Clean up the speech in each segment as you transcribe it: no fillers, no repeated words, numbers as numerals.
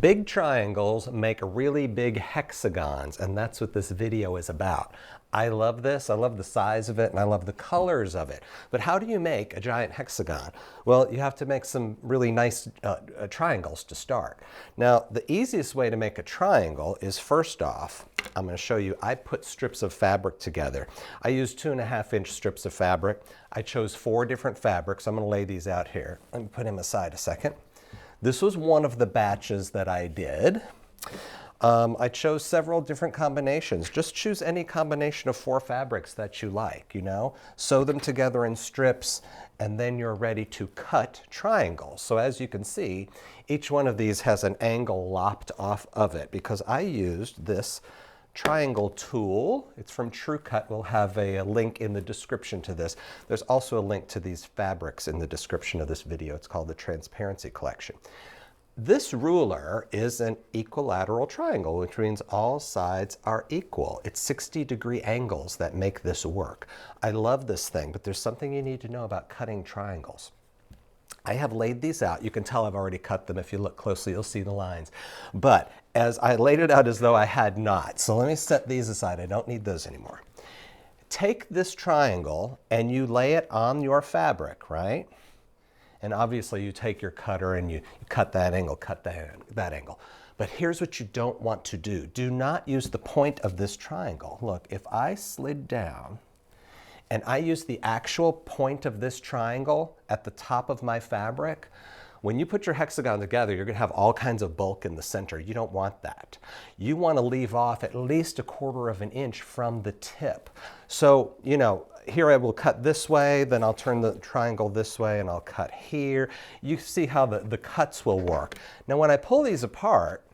Big triangles make really big hexagons, and that's what this video is about. I love this, I love the size of it, and I love the colors of it. But how do you make a giant hexagon? Well, you have to make some really nice triangles to start. Now, the easiest way to make a triangle is, first off, I'm going to show you, I put strips of fabric together. I used 2.5-inch strips of fabric. I chose 4 different fabrics. I'm going to lay these out here. Let me put them aside a second. This was one of the batches that I did. I chose several different combinations. Just choose any combination of 4 fabrics that you like, you know. Sew them together in strips, and then you're ready to cut triangles. So as you can see, each one of these has an angle lopped off of it because I used this triangle tool. It's from TrueCut. We'll have a link in the description to this. There's also a link to these fabrics in the description of this video. It's called the Transparency Collection. This ruler is an equilateral triangle, which means all sides are equal. It's 60-degree angles that make this work. I love this thing, but there's something you need to know about cutting triangles. I have laid these out. You can tell I've already cut them. If you look closely, you'll see the lines. But as I laid it out as though I had not. So let me set these aside. I don't need those anymore. Take this triangle and you lay it on your fabric, right? And obviously you take your cutter and you cut that angle, cut that angle. But here's what you don't want to do. Do not use the point of this triangle. Look, if I slid down and I use the actual point of this triangle at the top of my fabric, when you put your hexagon together, you're going to have all kinds of bulk in the center. You don't want that. You want to leave off at least 1/4 of an inch from the tip. So, you know, here I will cut this way, then I'll turn the triangle this way and I'll cut here. You see how the cuts will work. Now when I pull these apart,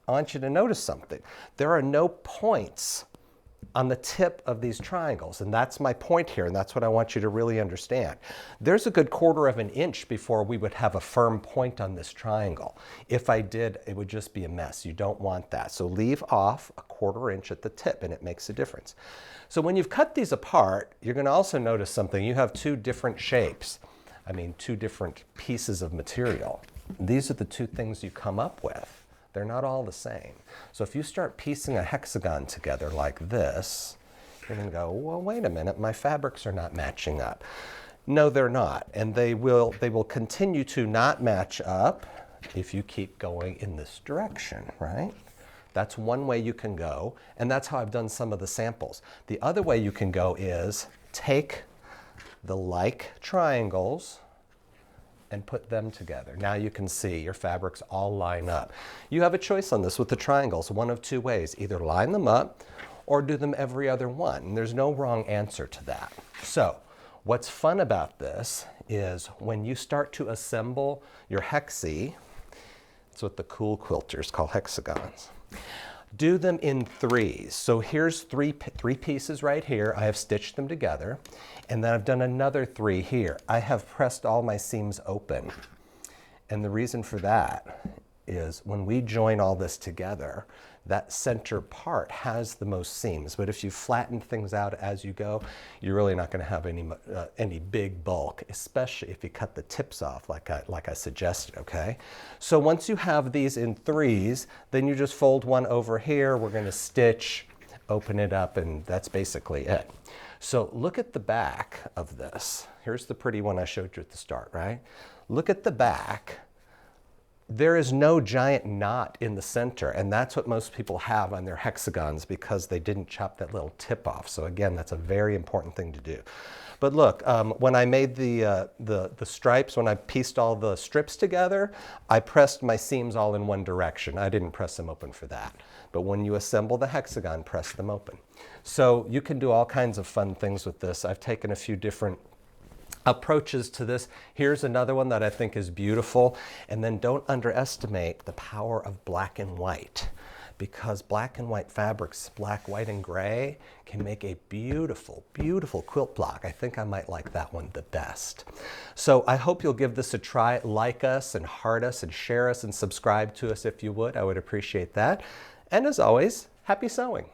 I want you to notice something. There are no points on the tip of these triangles, and that's my point here, and that's what I want you to really understand. There's a good 1/4 of an inch before we would have a firm point on this triangle. If I did, it would just be a mess. You don't want that. So leave off 1/4 inch at the tip, and it makes a difference. So when you've cut these apart, you're going to also notice something. You have 2 different shapes. I mean, 2 different pieces of material. These are the 2 things you come up with. They're not all the same. So if you start piecing a hexagon together like this, you're going to go, well, wait a minute, my fabrics are not matching up. No, they're not. And they will continue to not match up if you keep going in this direction, right? That's one way you can go, and that's how I've done some of the samples. The other way you can go is take the like triangles and put them together. Now you can see your fabrics all line up. You have a choice on this with the triangles, one of 2 ways. Either line them up or do them every other one. And there's no wrong answer to that. So what's fun about this is when you start to assemble your hexie, it's what the cool quilters call hexagons. Do them in 3s. So here's 3 pieces right here. I have stitched them together, and then I've done another 3 here. I have pressed all my seams open. And the reason for that is when we join all this together, that center part has the most seams. But if you flatten things out as you go, you're really not going to have any big bulk, especially if you cut the tips off like I suggested, okay? So once you have these in 3s, then you just fold one over here. We're going to stitch, open it up, and that's basically it. So look at the back of this. Here's the pretty one I showed you at the start, right? Look at the back. There is no giant knot in the center, and that's what most people have on their hexagons because they didn't chop that little tip off. So again, that's a very important thing to do. But look, when I made the stripes, when I pieced all the strips together, I pressed my seams all in one direction. I didn't press them open for that. But when you assemble the hexagon, press them open. So you can do all kinds of fun things with this. I've taken a few different approaches to this. Here's another one that I think is beautiful. And then don't underestimate the power of black and white, because black and white fabrics, black, white, and gray, can make a beautiful, beautiful quilt block. I think I might like that one the best. So I hope you'll give this a try. Like us and heart us and share us and subscribe to us if you would. I would appreciate that. And as always, happy sewing.